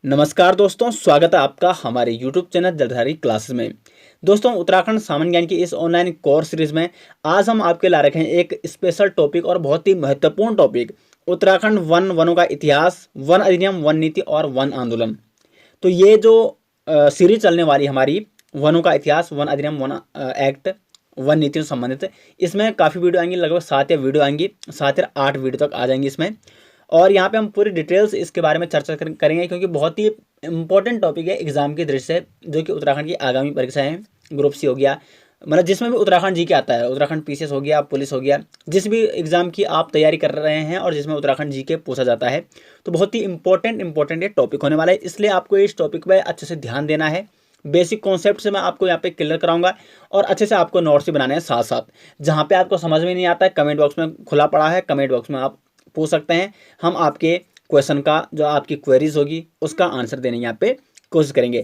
नमस्कार दोस्तों, स्वागत है आपका हमारे YouTube चैनल जलधारी क्लासेस में। दोस्तों, उत्तराखंड सामान्य ज्ञान की इस ऑनलाइन कोर्स सीरीज में आज हम आपके ला रखे हैं एक स्पेशल टॉपिक और बहुत ही महत्वपूर्ण टॉपिक, उत्तराखंड वनों का इतिहास, वन अधिनियम, वन नीति और वन आंदोलन। तो ये जो सीरीज चलने वाली हमारी वनों का इतिहास, वन अधिनियम, वन एक्ट, वन नीति से संबंधित, इसमें काफ़ी वीडियो आएंगी, लगभग 7 या वीडियो आएंगी, 7 या 8 वीडियो तक आ जाएंगी इसमें। और यहाँ पे हम पूरी डिटेल्स इसके बारे में चर्चा करेंगे, क्योंकि बहुत ही इंपॉर्टेंट टॉपिक है एग्जाम की दृष्टि से, जो कि उत्तराखंड की आगामी परीक्षाएं हैं। ग्रुप सी हो गया, मतलब जिसमें भी उत्तराखंड जी के आता है, उत्तराखंड पीसीएस हो गया, पुलिस हो गया, जिस भी एग्जाम की आप तैयारी कर रहे हैं और जिसमें उत्तराखंड जी के पूछा जाता है, तो बहुत ही इंपॉर्टेंट ये टॉपिक होने वाला है। इसलिए आपको इस टॉपिक पर अच्छे से ध्यान देना है। बेसिक कॉन्सेप्ट से मैं आपको यहाँ पे क्लियर कराऊंगा और अच्छे से आपको नोट्स भी बनाने हैं साथ साथ। जहाँ पे आपको समझ में नहीं आता है, कमेंट बॉक्स में खुला पड़ा है, कमेंट बॉक्स में आप पूछ सकते हैं। हम आपके क्वेश्चन का, जो आपकी क्वेरीज होगी, उसका आंसर देने यहाँ पे कोशिश करेंगे।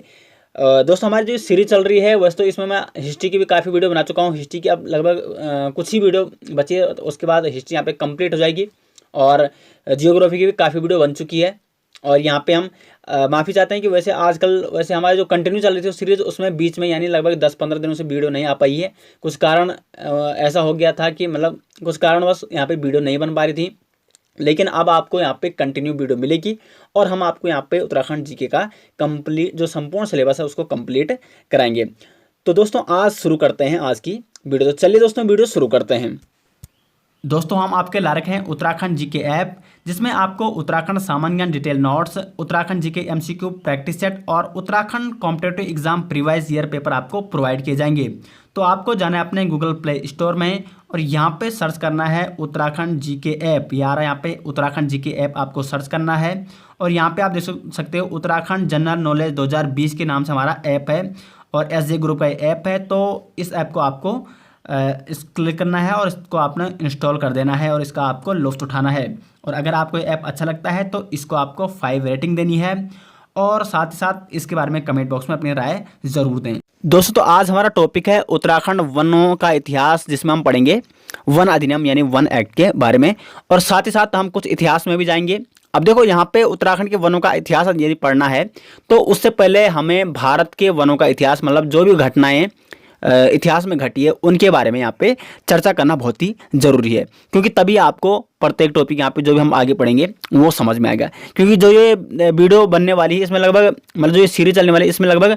दोस्तों, हमारी जो सीरीज चल रही है, वैसे तो इसमें मैं हिस्ट्री की भी काफ़ी वीडियो बना चुका हूँ। हिस्ट्री की अब लगभग कुछ ही वीडियो बची है, तो उसके बाद हिस्ट्री यहाँ पे कंप्लीट हो जाएगी। और जियोग्राफी की भी काफ़ी वीडियो बन चुकी है। और यहाँ पे हम माफ़ी चाहते हैं कि वैसे हमारे जो कंटिन्यू चल रही थी सीरीज़, उसमें बीच में यानी लगभग 10-15 दिनों से वीडियो नहीं आ पाई है। कुछ कारण ऐसा हो गया था कि मतलब कुछ कारणवश यहाँ पे वीडियो नहीं बन पा रही थी। लेकिन अब आपको यहाँ पे कंटिन्यू वीडियो मिलेगी और हम आपको यहाँ पे उत्तराखंड जीके का कंप्लीट जो संपूर्ण सिलेबस है उसको कंप्लीट कराएंगे। तो दोस्तों, आज शुरू करते हैं आज की वीडियो। तो चलिए दोस्तों, वीडियो शुरू करते हैं। दोस्तों, हम आपके ला रखे हैं उत्तराखंड जीके ऐप, जिसमें आपको उत्तराखंड सामान्य ज्ञान detail notes, Uttarakhand GK MCQ practice set और Uttarakhand competitive exam previous year paper आपको प्रोवाइड किए जाएंगे। तो आपको जाना है अपने गूगल प्ले स्टोर में और यहाँ पे सर्च करना है उत्तराखंड जीके ऐप। यार, यहाँ पे उत्तराखंड जीके ऐप आपको सर्च करना है और यहाँ पे आप देख सकते हो उत्तराखंड जनरल नॉलेज 2020 के नाम से हमारा ऐप है और एसजे ग्रुप का ऐप है। तो इस ऐप को आपको इस क्लिक करना है और इसको आपने इंस्टॉल कर देना है और इसका आपको लुत्फ़ उठाना है। और अगर आपको ये ऐप अच्छा लगता है तो इसको आपको 5 रेटिंग देनी है और साथ ही साथ इसके बारे में कमेंट बॉक्स में अपनी राय ज़रूर दें। दोस्तों, तो आज हमारा टॉपिक है उत्तराखंड वनों का इतिहास, जिसमें हम पढ़ेंगे वन अधिनियम यानी वन एक्ट के बारे में और साथ ही साथ हम कुछ इतिहास में भी जाएंगे। अब देखो, यहाँ पे उत्तराखंड के वनों का इतिहास यदि पढ़ना है तो उससे पहले हमें भारत के वनों का इतिहास, मतलब जो भी घटनाएँ इतिहास में घटी है उनके बारे में यहाँ पे चर्चा करना बहुत ही ज़रूरी है, क्योंकि तभी आपको प्रत्येक टॉपिक यहाँ पे जो भी हम आगे पढ़ेंगे वो समझ में आएगा। क्योंकि जो ये वीडियो बनने वाली है, इसमें लगभग, मतलब जो ये सीरीज चलने वाली है, इसमें लगभग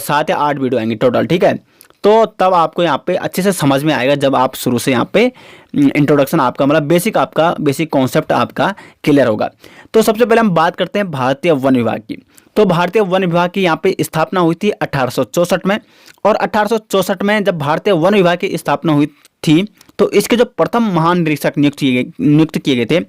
7 या 8 वीडियो आएंगे टोटल, ठीक है। तो तब आपको यहाँ पे अच्छे से समझ में आएगा जब आप शुरू से यहाँ पे इंट्रोडक्शन आपका, मतलब बेसिक कॉन्सेप्ट आपका क्लियर होगा। तो सबसे पहले हम बात करते हैं भारतीय वन विभाग की। तो भारतीय वन विभाग की यहाँ पे स्थापना हुई थी 1864 में और 1864 में जब भारतीय वन विभाग की स्थापना हुई थी तो इसके जो प्रथम महानिरीक्षक नियुक्त किए गए थे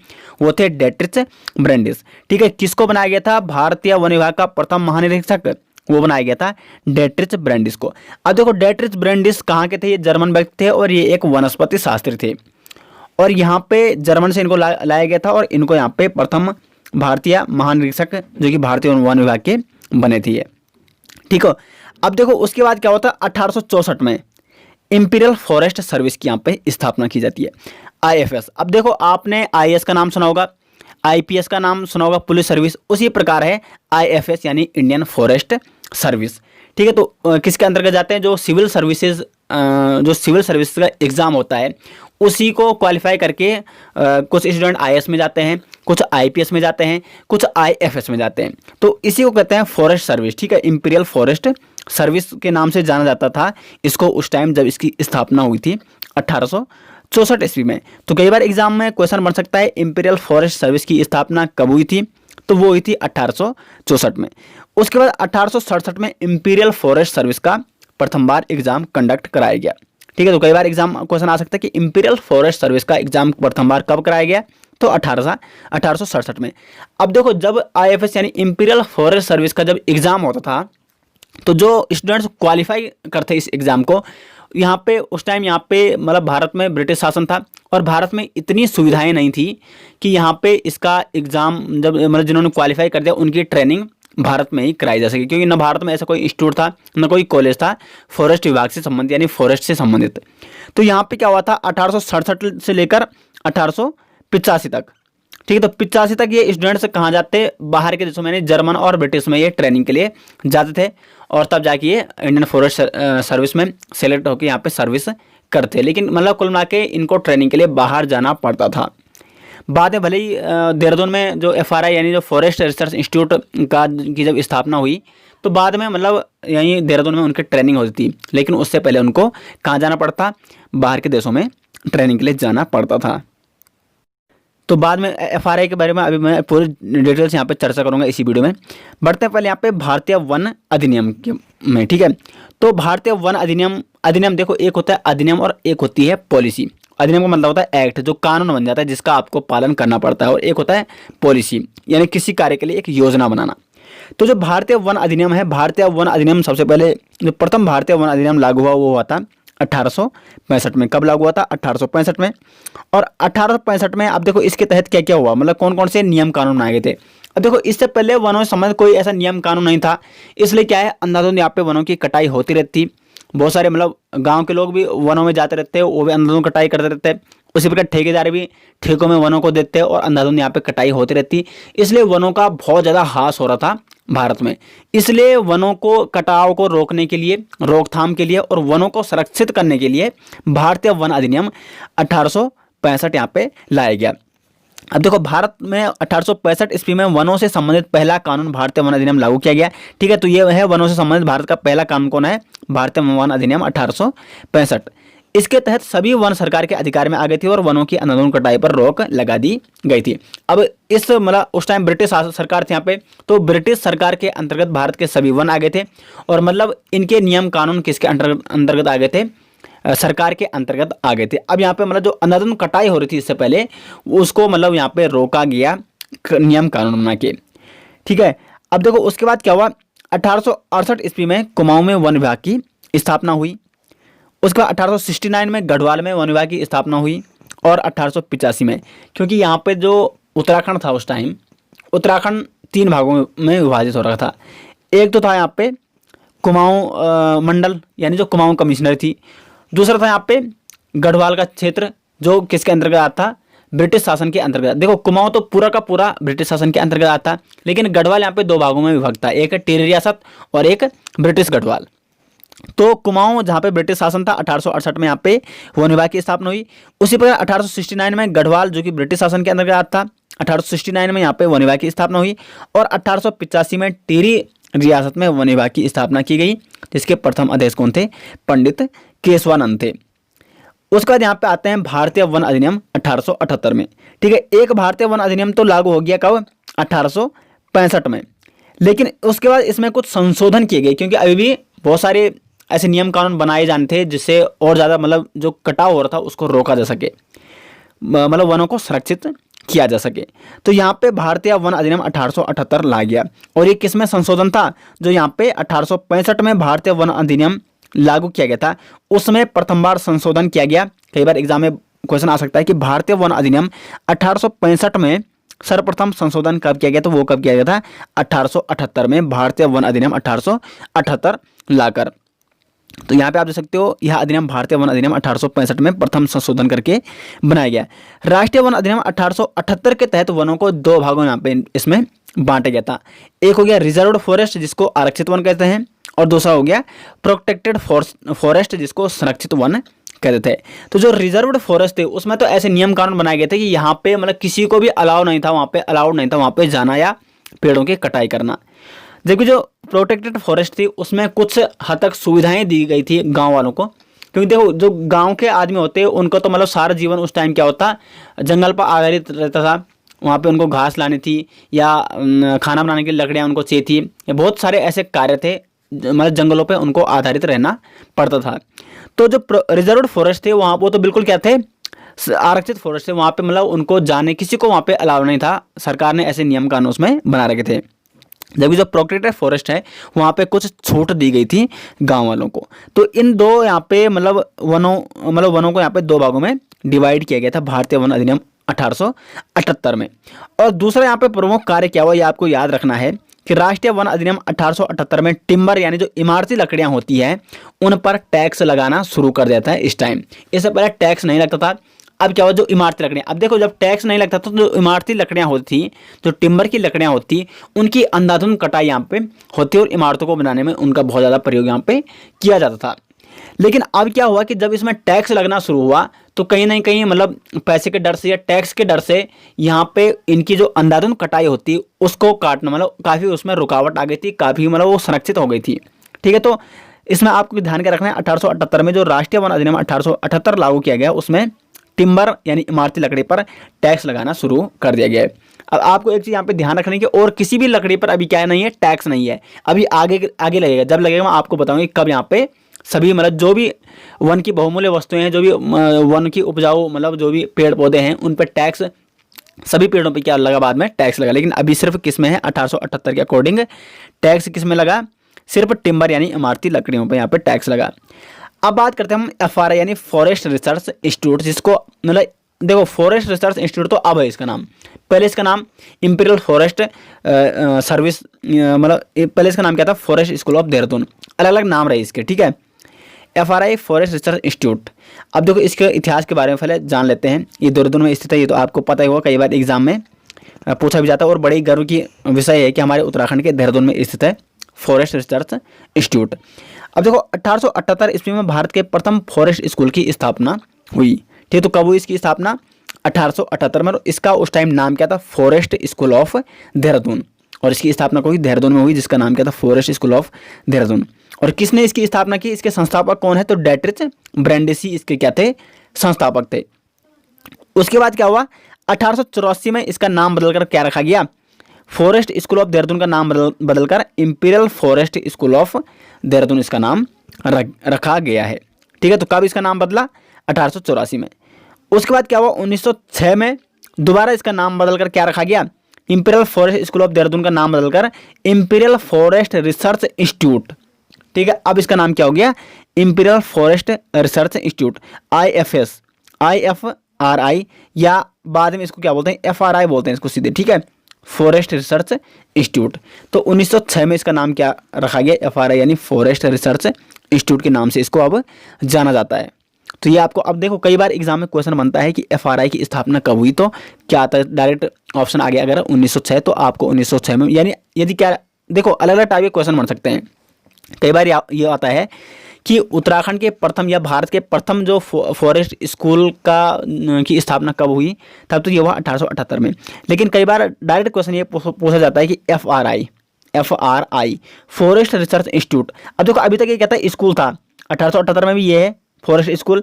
वो थे डेट्रिच ब्रेंडिस, ठीक है। किसको बनाया गया था? भारतीय वन विभाग का प्रथम महानिरीक्षक वो बनाया गया था डेट्रिच ब्रेंडिस को। अब देखो, डेट्रिच ब्रेंडिस कहाँ के थे? ये जर्मन व्यक्ति थे और ये एक वनस्पति शास्त्री थे और यहाँ पे जर्मन से इनको लाया गया था और इनको यहाँ पे प्रथम भारतीय महानिरीक्षक जो कि भारतीय वन विभाग के बने थे, ठीक हो। अब देखो, उसके बाद क्या होता है? 1864 में इंपीरियल फॉरेस्ट सर्विस की यहाँ पे स्थापना की जाती है, आईएफएस। अब देखो, आपने आईएएस का नाम सुना होगा, आईपीएस का नाम सुना होगा, पुलिस सर्विस, उसी प्रकार है आईएफएस यानी इंडियन फॉरेस्ट सर्विस, ठीक है। तो किसके अंतर्गत जाते हैं? जो सिविल सर्विसेज का एग्ज़ाम होता है उसी को क्वालिफाई करके कुछ स्टूडेंट आईएएस में जाते हैं, कुछ आईपीएस में जाते हैं, कुछ आईएफएस में जाते हैं। तो इसी को कहते हैं फॉरेस्ट सर्विस, ठीक है। इंपीरियल फॉरेस्ट सर्विस के नाम से जाना जाता था इसको उस टाइम जब इसकी स्थापना हुई थी 1864 ईस्वी में। तो कई बार एग्जाम में क्वेश्चन बन सकता है इंपीरियल फॉरेस्ट सर्विस की स्थापना कब हुई थी? तो वो हुई थी 1864 में। उसके बाद 1867 में इंपीरियल फॉरेस्ट सर्विस का प्रथम बार एग्जाम कंडक्ट कराया गया, ठीक है। तो कई बार एग्जाम क्वेश्चन आ सकता है कि इंपीरियल फॉरेस्ट सर्विस का एग्जाम प्रथम बार कब कराया गया? तो 1867 में। अब देखो, जब आईएफएस यानी इंपीरियल फॉरेस्ट सर्विस का जब एग्जाम होता था तो जो स्टूडेंट्स क्वालिफाई करते इस एग्ज़ाम को, यहाँ पे उस टाइम यहाँ पे मतलब भारत में ब्रिटिश शासन था और भारत में इतनी सुविधाएं नहीं थी कि यहाँ पे इसका एग्ज़ाम जब मतलब जिन्होंने क्वालिफाई कर दिया उनकी ट्रेनिंग भारत में ही कराई जा सके, क्योंकि न भारत में ऐसा कोई इंस्टीट्यूट था, न कोई कॉलेज था फॉरेस्ट विभाग से संबंधित यानी फॉरेस्ट से संबंधित। तो यहाँ पे क्या हुआ था? 1867 से लेकर 1885 तक, ठीक है। तो 85 तक ये स्टूडेंट्स कहाँ जाते, बाहर के देशों में, यानी जर्मन और ब्रिटिश में ये ट्रेनिंग के लिए जाते थे, और तब जाके ये इंडियन फॉरेस्ट सर्विस में सेलेक्ट होकर यहाँ पे सर्विस करते। लेकिन मतलब कुल मिला के इनको ट्रेनिंग के लिए बाहर जाना पड़ता था। बाद में भले ही देहरादून में जो FRI यानी जो फॉरेस्ट रिसर्च इंस्टीट्यूट का की जब स्थापना हुई, तो बाद में मतलब यहीं देहरादून में उनकी ट्रेनिंग होती थी, लेकिन उससे पहले उनको कहाँ जाना पड़ता, बाहर के देशों में ट्रेनिंग के लिए जाना पड़ता था। तो बाद में FRI के बारे में अभी मैं पूरी डिटेल्स यहाँ पे चर्चा करूँगा इसी वीडियो में। बढ़ते हैं पहले यहाँ पे भारतीय वन अधिनियम के में, ठीक है। तो भारतीय वन अधिनियम देखो, एक होता है अधिनियम और एक होती है पॉलिसी। अधिनियम का मतलब होता है एक्ट, जो कानून बन जाता है जिसका आपको पालन करना पड़ता है, और एक होता है पॉलिसी, यानी किसी कार्य के लिए एक योजना बनाना। तो जो भारतीय वन अधिनियम है, भारतीय वन अधिनियम सबसे पहले जो प्रथम भारतीय वन अधिनियम लागू हुआ वो हुआ था 1865 में। कब लागू हुआ था? 1865 में। और 1865 में अब देखो इसके तहत क्या क्या हुआ, मतलब कौन कौन से नियम कानून बनाए गए थे। अब देखो इससे पहले वनों से संबंधित कोई ऐसा नियम कानून नहीं था, इसलिए क्या है, अंधाधुंध यहाँ पे वनों की कटाई होती रहती। बहुत सारे मतलब गांव के लोग भी वनों में जाते रहते हैं, वो भी अंधाधुंध कटाई करते रहते हैं। उसी प्रकार ठेकेदार भी ठेकों में वनों को देते हैं और अंधाधुंध यहाँ पे कटाई होती रहती। इसलिए वनों का बहुत ज़्यादा ह्रास हो रहा था भारत में। इसलिए वनों को कटाव को रोकने के लिए, रोकथाम के लिए और वनों को संरक्षित करने के लिए भारतीय वन अधिनियम 1865 यहाँ पे लाया गया। अब देखो भारत में 1865 ईस्वी में वनों से संबंधित पहला कानून भारतीय वन अधिनियम लागू किया गया, ठीक है। तो ये है वनों से संबंधित भारत का पहला कानून कौन है, भारतीय वन अधिनियम 1865। इसके तहत सभी वन सरकार के अधिकार में आ गई थी और वनों की अंधाधुंध कटाई पर रोक लगा दी गई थी। अब इस मतलब उस टाइम ब्रिटिश सरकार थी यहाँ पे, तो ब्रिटिश सरकार के अंतर्गत भारत के सभी वन आ गए थे, और मतलब इनके नियम कानून किसके अंतर्गत आ गए थे, सरकार के अंतर्गत आ गए थे। अब यहाँ पे मतलब जो अंधाधुंध कटाई हो रही थी इससे पहले, उसको मतलब यहाँ पे रोका गया नियम कानून बना के, ठीक है। अब देखो उसके बाद क्या हुआ, 1868 ईस्वी में कुमाऊं में वन विभाग की स्थापना हुई। उसके बाद 1869 में गढ़वाल में वन विभाग की स्थापना हुई, और 1885 में, क्योंकि यहाँ पे जो उत्तराखंड था उस टाइम, उत्तराखंड 3 भागों में विभाजित हो रहा था। एक तो था यहाँ पे कुमाऊं मंडल, यानी जो कुमाऊं कमिश्नर थी। दूसरा था यहाँ पे गढ़वाल का क्षेत्र, जो किसके अंतर्गत आता था, ब्रिटिश शासन के अंतर्गत। देखो कुमाऊं तो पूरा का पूरा ब्रिटिश शासन के अंतर्गत आता, लेकिन गढ़वाल यहाँ पे 2 भागों में विभक्त था, एक टिहरी रियासत और एक ब्रिटिश गढ़वाल। तो कुमाऊं जहाँ पे ब्रिटिश शासन था, 1868 में यहाँ पे वन विभाग की स्थापना हुई। उसी प्रकार 1869 में गढ़वाल जो कि ब्रिटिश शासन के अंतर्गत आता था, 1869 में यहाँ पे वन विभाग की स्थापना हुई, और 1885 में टिहरी रियासत में वन विभाग की स्थापना की गई, जिसके प्रथम अध्यक्ष कौन थे, पंडित केशवानंद थे। उसके बाद यहाँ पे आते हैं भारतीय वन अधिनियम 1878 में, ठीक है। एक भारतीय वन अधिनियम तो लागू हो गया कब, 1865 में, लेकिन उसके बाद इसमें कुछ संशोधन किए गए, क्योंकि अभी भी बहुत सारे ऐसे नियम कानून बनाए जाने थे जिससे और ज़्यादा मतलब जो कटाव हो रहा था उसको रोका जा सके, मतलब वनों को संरक्षित किया जा सके। तो यहाँ पे भारतीय वन अधिनियम 1878 ला गया। और ये किसमें संशोधन था, जो यहाँ पे 1865 में भारतीय वन अधिनियम लागू किया गया था, उसमें प्रथम बार संशोधन किया गया। कई बार एग्जाम में क्वेश्चन आ सकता है कि भारतीय वन अधिनियम 1865 में सर्वप्रथम संशोधन कब किया गया, तो वो कब किया गया था, 1878 में भारतीय वन अधिनियम 1878 लाकर। तो यहाँ पे आप देख सकते हो, यह अधिनियम भारतीय वन अधिनियम 1865 में प्रथम संशोधन करके बनाया गया। राष्ट्रीय वन अधिनियम 1878 के तहत वनों को 2 भागों में यहाँ पे इसमें बांटा गया था। एक हो गया रिजर्व्ड फॉरेस्ट, जिसको आरक्षित वन कहते हैं, और दूसरा हो गया प्रोटेक्टेड फॉरेस्ट, जिसको संरक्षित वन कहते थे। तो जो रिजर्व्ड फॉरेस्ट थे उसमें तो ऐसे नियम कानून बनाए गए थे कि यहाँ पे मतलब किसी को भी अलाउड नहीं था वहाँ पे जाना या पेड़ों की कटाई करना। जबकि जो प्रोटेक्टेड फॉरेस्ट थी उसमें कुछ हद तक सुविधाएं दी गई थी गांव वालों को, क्योंकि देखो जो गांव के आदमी होते हैं उनको तो मतलब सारा जीवन उस टाइम क्या होता, जंगल पर आधारित रहता था। वहाँ पे उनको घास लानी थी या खाना बनाने की लकड़ियाँ उनको चाहिए थी, या बहुत सारे ऐसे कार्य थे, मतलब जंगलों पे उनको आधारित रहना पड़ता था। तो जो रिजर्व्ड फॉरेस्ट थे वहाँ वो तो बिल्कुल क्या थे, आरक्षित फॉरेस्ट थे, वहाँ पे मतलब उनको जाने किसी को वहाँ पे अलाउ नहीं था। सरकार ने ऐसे नियम कानून उसमें बना रखे थे। जबकि जो प्रोटेक्टेड फॉरेस्ट है वहाँ पे कुछ छूट दी गई थी गांव वालों को। तो इन दो यहाँ पे मतलब वनों को यहाँ पे 2 भागों में डिवाइड किया गया था भारतीय वन अधिनियम 1878 में। और दूसरा यहाँ पे प्रमुख कार्य क्या हुआ, ये आपको याद रखना है कि राष्ट्रीय वन अधिनियम 1878 में टिम्बर यानी जो इमारती लकड़ियाँ होती हैं उन पर टैक्स लगाना शुरू कर दिया था इस टाइम। इससे पहले टैक्स नहीं लगता था। अब क्या हुआ, जो इमारती लकड़ियाँ, अब देखो जब टैक्स नहीं लगता तो जो इमारती लकड़ियाँ होती थी, जो टिम्बर की लकड़ियाँ होती, उनकी अंधाधुंध कटाई यहाँ पे होती और इमारतों को बनाने में उनका बहुत ज़्यादा प्रयोग यहाँ पे किया जाता था। लेकिन अब क्या हुआ कि जब इसमें टैक्स लगना शुरू हुआ तो कहीं ना कहीं मतलब पैसे के डर से या टैक्स के डर से यहाँ पे इनकी जो अंधाधुंध कटाई होती उसको काटना मतलब काफ़ी उसमें रुकावट आ गई थी, काफ़ी मतलब वो संरक्षित हो गई थी। ठीक है, तो इसमें आपको ध्यान के रखना है 1878 में जो राष्ट्रीय वन अधिनियम 1878 लागू किया गया उसमें टिम्बर यानी इमारती लकड़ी पर टैक्स लगाना शुरू कर दिया गया है। अब आपको एक चीज़ यहाँ पे ध्यान रखने की, और किसी भी लकड़ी पर अभी क्या नहीं है, टैक्स नहीं है, अभी आगे आगे लगेगा। जब लगेगा मैं आपको बताऊंगी कब यहाँ पे सभी मतलब जो भी वन की बहुमूल्य वस्तुएं हैं, जो भी वन की उपजाऊ मतलब जो भी पेड़ पौधे हैं उन पर टैक्स, सभी पेड़ों पे क्या लगा, बाद में टैक्स लगा। लेकिन अभी सिर्फ किस में है, 1878 के अकॉर्डिंग टैक्स किस में लगा, सिर्फ टिम्बर यानी इमारती लकड़ियों पे यहाँ पे टैक्स लगा। अब बात करते हैं हम FRI यानी फॉरेस्ट रिसर्च इंस्टीट्यूट, जिसको मतलब देखो फॉरेस्ट रिसर्च इंस्टीट्यूट तो अब है इसका नाम, पहले इसका नाम इंपीरियल फॉरेस्ट सर्विस मतलब पहले इसका नाम क्या था, फॉरेस्ट स्कूल ऑफ देहरादून, अलग अलग नाम रहे इसके। ठीक है, FRI फॉरेस्ट रिसर्च इंस्टीट्यूट। अब देखो इसके इतिहास के बारे में पहले जान लेते हैं। ये देहरादून में स्थित है, ये तो आपको पता ही होगा, कई बार एग्जाम में पूछा भी जाता है और बड़े गर्व की विषय है कि हमारे उत्तराखंड के देहरादून में स्थित है फॉरेस्ट रिसर्च इंस्टीट्यूट। अब देखो 1878 ईस्वी में भारत के प्रथम फॉरेस्ट स्कूल की स्थापना हुई। ठीक, तो कब हुई इसकी स्थापना, 1878 में। इसका उस टाइम नाम क्या था, फॉरेस्ट स्कूल ऑफ देहरादून, और इसकी स्थापना कोई देहरादून में हुई जिसका नाम क्या था, फॉरेस्ट स्कूल ऑफ देहरादून। और किसने इसकी स्थापना की, इसके संस्थापक कौन है, तो डेट्रिच ब्रैंडिसी इसके क्या थे, संस्थापक थे। उसके बाद क्या हुआ, 1884 में इसका नाम बदलकर क्या रखा गया, फॉरेस्ट स्कूल ऑफ देहरादून का नाम बदलकर imperial forest school of Dehradun इसका नाम रखा गया है। ठीक है, तो कब इसका नाम बदला, 1884 में। उसके बाद क्या हुआ, 1906 में दोबारा इसका नाम बदलकर क्या रखा गया, imperial forest school of Dehradun का नाम बदलकर इंपीरियल फॉरेस्ट रिसर्च इंस्टीट्यूट। ठीक है, अब इसका नाम क्या हो गया, imperial forest research institute, IFRI, या बाद में इसको क्या बोलते हैं, FRI बोलते हैं इसको सीधे। ठीक है, फॉरेस्ट रिसर्च इंस्टीट्यूट। तो 1906 में इसका नाम क्या रखा गया, FRI यानी फॉरेस्ट रिसर्च इंस्टीट्यूट के नाम से इसको अब जाना जाता है। तो ये आपको अब देखो कई बार एग्जाम में क्वेश्चन बनता है कि FRI की स्थापना कब हुई, तो क्या आता है, डायरेक्ट ऑप्शन आ गया अगर 1906 तो आपको 1906 में, यानी यदि क्या देखो अलग अलग टाइप के क्वेश्चन बन सकते हैं। कई बार ये आता है कि उत्तराखंड के प्रथम या भारत के प्रथम जो फॉरेस्ट स्कूल की स्थापना कब हुई, तब तो ये हुआ 1878 में। लेकिन कई बार डायरेक्ट क्वेश्चन ये पूछा जाता है कि FRI फॉरेस्ट रिसर्च इंस्टीट्यूट। अब देखो अभी तक ये कहता है स्कूल था, 1878 में भी ये है फॉरेस्ट स्कूल,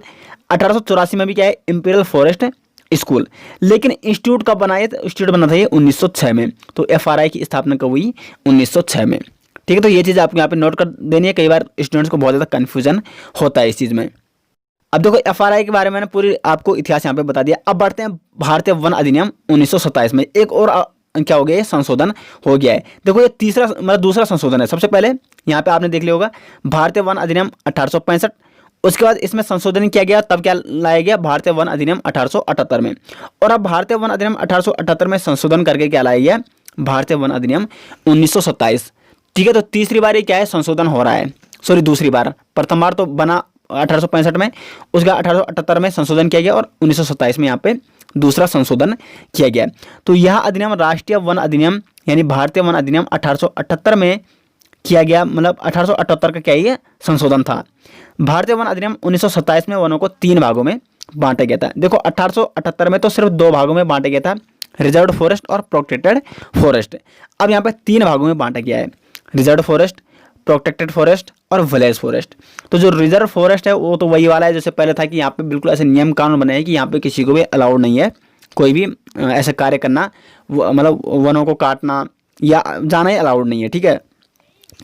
1884 में भी क्या है, इंपीरियल फॉरेस्ट स्कूल। लेकिन इंस्टीट्यूट कब बनाए, इंस्टीट्यूट बना था ये 1906 में। तो FRI की स्थापना कब हुई, 1906 में। ठीक है, तो ये चीज़ आपको यहाँ पे नोट कर देनी है, कई बार स्टूडेंट्स को बहुत ज़्यादा कन्फ्यूजन होता है इस चीज़ में। अब देखो FRI के बारे में मैंने पूरी आपको इतिहास यहाँ पे बता दिया। अब बढ़ते हैं भारतीय वन अधिनियम 1927 में। एक और क्या हो गया, संशोधन हो गया है। देखो ये तीसरा मतलब दूसरा संशोधन है। सबसे पहले यहाँ पे आपने देख लिया होगा भारतीय वन अधिनियम 1865, उसके बाद इसमें संशोधन किया गया, तब क्या लाया गया, भारतीय वन अधिनियम 1878 में। और अब भारतीय वन अधिनियम 1878 में संशोधन करके क्या लाया गया, भारतीय वन अधिनियम 1927। ठीक है, तो तीसरी बार ये क्या है, संशोधन हो रहा है, सॉरी दूसरी बार, प्रथम बार तो बना 1865 में, उसके बाद 1878 में संशोधन किया गया और 1927 में यहाँ पे दूसरा संशोधन किया गया। तो यह अधिनियम राष्ट्रीय वन अधिनियम यानी भारतीय वन अधिनियम 1878 में किया गया, मतलब 1878 का क्या ये संशोधन था। भारतीय वन अधिनियम 1927 में वनों को 3 भागों में बांटा गया था। देखो 1878 में तो सिर्फ 2 भागों में बांटा गया था, रिजर्व फॉरेस्ट और प्रोटेक्टेड फॉरेस्ट। अब यहाँ पे 3 भागों में बांटा गया है, रिजर्व फॉरेस्ट, प्रोटेक्टेड फॉरेस्ट और विलेज फॉरेस्ट। तो जो रिजर्व फॉरेस्ट है वो तो वही वाला है जैसे पहले था कि यहाँ पे बिल्कुल ऐसे नियम कानून बने हैं कि यहाँ पे किसी को भी अलाउड नहीं है कोई भी ऐसे कार्य करना, मतलब वनों को काटना या जाना ही अलाउड नहीं है। ठीक है,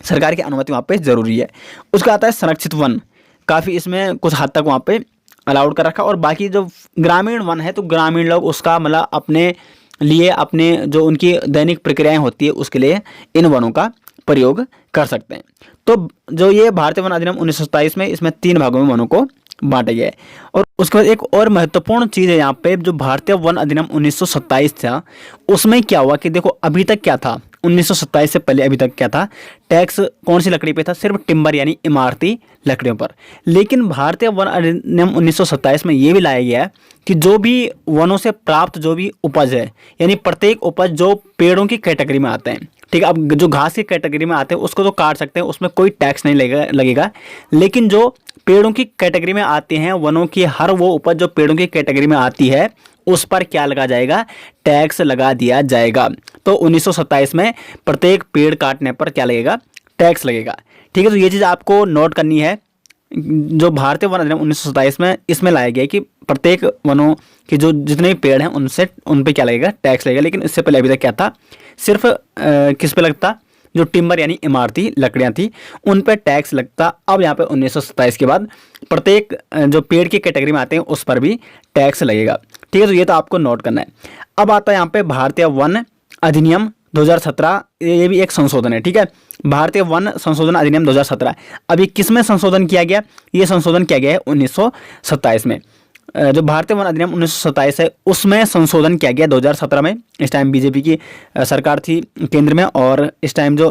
सरकार की अनुमति वहाँ पे ज़रूरी है। उसका आता है संरक्षित वन, काफ़ी इसमें कुछ हद तक वहाँ पे अलाउड कर रखा। और बाकी जो ग्रामीण वन है तो ग्रामीण लोग उसका मतलब अपने लिए, अपने जो उनकी दैनिक प्रक्रियाएँ होती है उसके लिए इन वनों का प्रयोग कर सकते हैं। तो जो ये भारतीय वन अधिनियम 1927 में इसमें 3 भागों में वनों को बांटा गया है। और उसके बाद एक और महत्वपूर्ण चीज़ है यहाँ पे, जो भारतीय वन अधिनियम 1927 था उसमें क्या हुआ कि देखो अभी तक क्या था, 1927 से पहले अभी तक क्या था, टैक्स कौन सी लकड़ी पे था, सिर्फ टिम्बर यानी इमारती लकड़ियों पर। लेकिन भारतीय वन अधिनियम 1927 में ये भी लाया गया है कि जो भी वनों से प्राप्त जो भी उपज है, यानी प्रत्येक उपज जो पेड़ों की कैटेगरी में आते हैं, ठीक है, अब जो घास की कैटेगरी में आते हैं उसको तो काट सकते हैं, उसमें कोई टैक्स नहीं लगेगा। लेकिन जो पेड़ों की कैटेगरी में आते हैं, वनों की हर वो उपज जो पेड़ों की कैटेगरी में आती है, उस पर क्या लगा जाएगा, टैक्स लगा दिया जाएगा। तो 1927 में प्रत्येक पेड़ काटने पर क्या लगेगा, टैक्स लगेगा। ठीक है, तो ये चीज़ आपको नोट करनी है। जो भारतीय वन अधिनियम 1927 में इसमें लाया गया है कि प्रत्येक वनों के जो जितने भी पेड़ हैं उन पे क्या लगेगा, टैक्स लगेगा। लेकिन इससे पहले अभी तक क्या था, सिर्फ किस पे लगता, जो टिम्बर यानी इमारती लकड़ियां थी उन पे टैक्स लगता। अब यहाँ पे 1927 के बाद प्रत्येक जो पेड़ की कैटेगरी में आते हैं उस पर भी टैक्स लगेगा। ठीक है, तो ये तो आपको नोट करना है। अब आता है यहाँ पे भारतीय वन अधिनियम 2017, ये भी एक संशोधन है। ठीक है, भारतीय वन संशोधन अधिनियम 2017 अभी किस में संशोधन किया गया, ये संशोधन किया गया है 1927 में। जो भारतीय वन अधिनियम 1927 है उसमें संशोधन किया गया 2017 में। इस टाइम बीजेपी की सरकार थी केंद्र में, और इस टाइम जो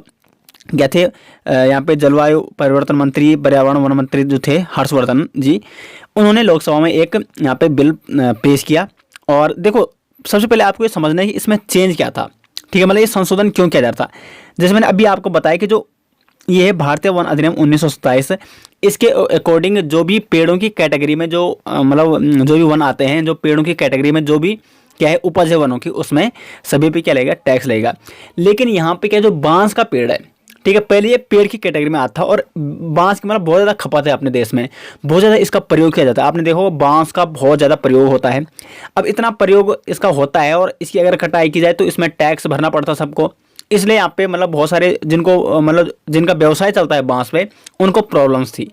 क्या थे यहाँ पे जलवायु परिवर्तन मंत्री, पर्यावरण वन मंत्री जो थे हर्षवर्धन जी, उन्होंने लोकसभा में एक यहाँ पे बिल पेश किया। और देखो, सबसे पहले आपको ये समझना है कि इसमें चेंज क्या था। ठीक है, मतलब ये संशोधन क्यों किया जा रहा था। जैसे मैंने अभी आपको बताया कि जो ये है भारतीय वन अधिनियम 1927, इसके अकॉर्डिंग जो भी पेड़ों की कैटेगरी में जो मतलब जो भी वन आते हैं, जो पेड़ों की कैटेगरी में जो भी क्या है उपज है वनों की, उसमें सभी पे क्या लगेगा, टैक्स लगेगा। लेकिन यहाँ पे क्या, जो बांस का पेड़ है, ठीक है, पहले ये पेड़ की कैटेगरी में आता था, और बांस की मतलब बहुत ज़्यादा खपत है अपने देश में, बहुत ज़्यादा इसका प्रयोग किया जाता है। आपने देखो बांस का बहुत ज़्यादा प्रयोग होता है। अब इतना प्रयोग इसका होता है और इसकी अगर कटाई की जाए तो इसमें टैक्स भरना पड़ता सबको। इसलिए यहाँ पे मतलब बहुत सारे जिनको मतलब जिनका व्यवसाय चलता है बांस पे, उनको प्रॉब्लम्स थी।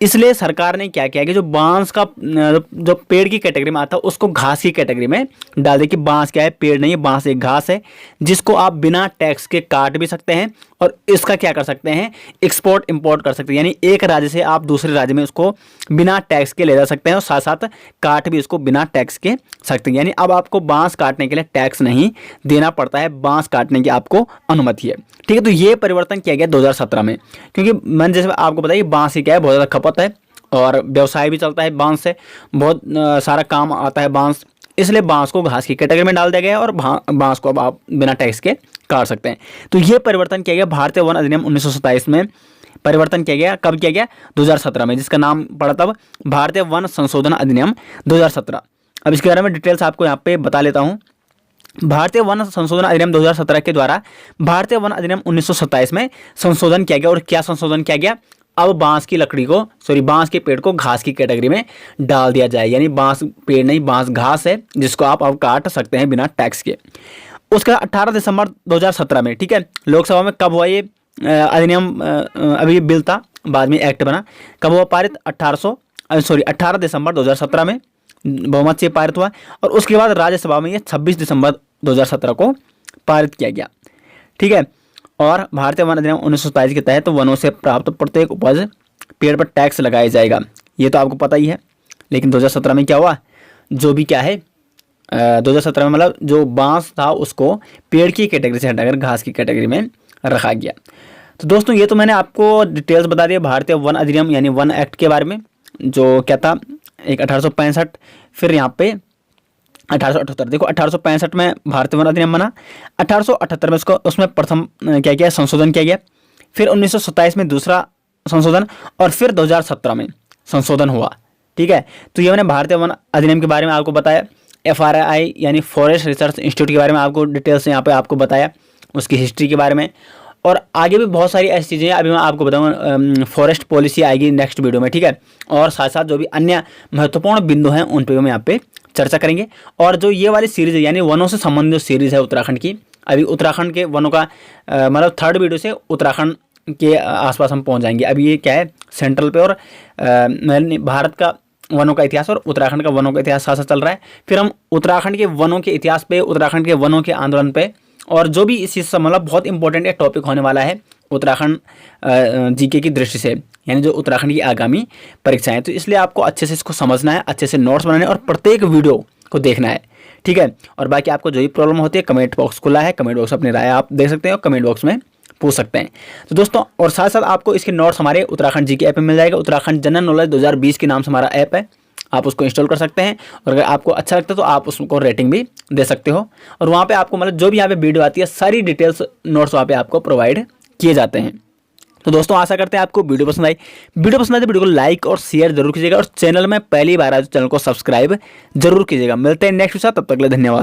इसलिए सरकार ने क्या किया कि जो बांस का जो पेड़ की कैटेगरी में आता है उसको घास की कैटेगरी में डाल दे कि बांस क्या है, पेड़ नहीं है, बांस एक घास है जिसको आप बिना टैक्स के काट भी सकते हैं, और इसका क्या कर सकते हैं, एक्सपोर्ट इंपोर्ट कर सकते हैं। यानी एक राज्य से आप दूसरे राज्य में उसको बिना टैक्स के ले जा सकते हैं, और साथ साथ काट भी उसको बिना टैक्स के सकते हैं। यानी अब आपको बांस काटने के लिए टैक्स नहीं देना पड़ता है, बांस काटने की आपको अनुमति है। ठीक है, तो ये परिवर्तन किया गया 2017 में, क्योंकि मैंने जैसे आपको बताया कि बांस ही क्या है, बहुत ज़्यादा खपत है और व्यवसाय भी चलता है बांस से, बहुत सारा काम आता है बांस, इसलिए बांस को घास की कैटेगरी में डाल दिया गया है, और बांस को अब आप बिना टैक्स के काट सकते हैं। तो ये परिवर्तन किया गया भारतीय वन अधिनियम 1927 में। परिवर्तन किया गया, कब किया गया, 2017 में, जिसका नाम पड़ा तब भारतीय वन संशोधन अधिनियम 2017। अब इसके बारे में डिटेल्स आपको यहाँ पे बता लेता हूँ। भारतीय वन संशोधन अधिनियम 2017 के द्वारा भारतीय वन अधिनियम 1927 में संशोधन किया गया। और क्या संशोधन किया गया, अब बांस की लकड़ी को बांस के पेड़ को घास की कैटेगरी में डाल दिया जाए। यानी बांस पेड़ नहीं, बांस घास है जिसको आप अब काट सकते हैं बिना टैक्स के। उसका 18 दिसंबर 2017 में, ठीक है, लोकसभा में कब हुआ ये अधिनियम, अभी बिल था, बाद में एक्ट बना, कब हुआ पारित, 18 दिसंबर 2017 में बहुमत से पारित हुआ। और उसके बाद राज्यसभा में ये 26 दिसंबर 2017 को पारित किया गया। ठीक है, और भारतीय वन अधिनियम 1927 के तहत वनों से प्राप्त प्रत्येक उपज पेड़ पर टैक्स लगाया जाएगा। ये तो आपको पता ही है। लेकिन 2017 में क्या हुआ, जो भी क्या है 2017 में मतलब जो बांस था उसको पेड़ की कैटेगरी से हटाकर घास की कैटेगरी में रखा गया। तो दोस्तों ये तो मैंने आपको डिटेल्स बता दिया भारतीय वन अधिनियम यानी वन एक्ट के बारे में, जो क्या था, एक 1865, फिर यहाँ पे 1878। देखो 1865 में भारतीय वन अधिनियम बना, 1878 में उसको उसमें प्रथम क्या किया, संशोधन किया गया, फिर 1927 में दूसरा संशोधन, और फिर 2017 में संशोधन हुआ। ठीक है, तो ये मैंने भारतीय वन अधिनियम के बारे में आपको बताया। FRI यानी फॉरेस्ट रिसर्च इंस्टीट्यूट के बारे में आपको डिटेल्स यहाँ पे आपको बताया, उसकी हिस्ट्री के बारे में, और आगे भी बहुत सारी ऐसी चीज़ें अभी मैं आपको बताऊंगा। फॉरेस्ट पॉलिसी आएगी नेक्स्ट वीडियो में, ठीक है, और साथ साथ जो भी अन्य महत्वपूर्ण बिंदु हैं उन पर हम यहाँ पे चर्चा करेंगे। और जो ये वाली सीरीज़ है यानी वनों से संबंधित जो सीरीज़ है उत्तराखंड की, अभी उत्तराखंड के वनों का मतलब थर्ड वीडियो से उत्तराखंड के आसपास हम पहुँच जाएंगे। अभी ये क्या है सेंट्रल पे, और भारत का वनों का इतिहास और उत्तराखंड का वनों का इतिहास साथ साथ चल रहा है। फिर हम उत्तराखंड के वनों के इतिहास पे, उत्तराखंड के वनों के आंदोलन पे, और जो भी इस चीज़ से मतलब बहुत इंपॉर्टेंट एक टॉपिक होने वाला है उत्तराखंड जीके की दृष्टि से, यानी जो उत्तराखंड की आगामी परीक्षाएं। तो इसलिए आपको अच्छे से इसको समझना है, अच्छे से नोट्स बनाने और प्रत्येक वीडियो को देखना है। ठीक है। और बाकी आपको जो भी प्रॉब्लम होती है, कमेंट बॉक्स खुला है, कमेंट बॉक्स अपनी राय आप दे सकते हैं और कमेंट बॉक्स में पूछ सकते हैं। तो दोस्तों, और साथ साथ आपको इसके नोट्स हमारे उत्तराखंड जी के ऐप में मिल जाएगा। उत्तराखंड जनरल नॉलेज 2020 के नाम से हमारा ऐप है, आप उसको इंस्टॉल कर सकते हैं। और अगर आपको अच्छा लगता है तो आप उसको रेटिंग भी दे सकते हो। और वहाँ पे आपको मतलब जो भी यहाँ पे वीडियो आती है, सारी डिटेल्स नोट्स वहाँ पे आपको प्रोवाइड किए जाते हैं। तो दोस्तों, आशा करते हैं आपको वीडियो पसंद आई। वीडियो पसंद आए तो वीडियो को लाइक और शेयर जरूर कीजिएगा, और चैनल में पहली बार आए तो चैनल को सब्सक्राइब जरूर कीजिएगा। मिलते हैं नेक्स्ट के साथ, तब तक के लिए धन्यवाद।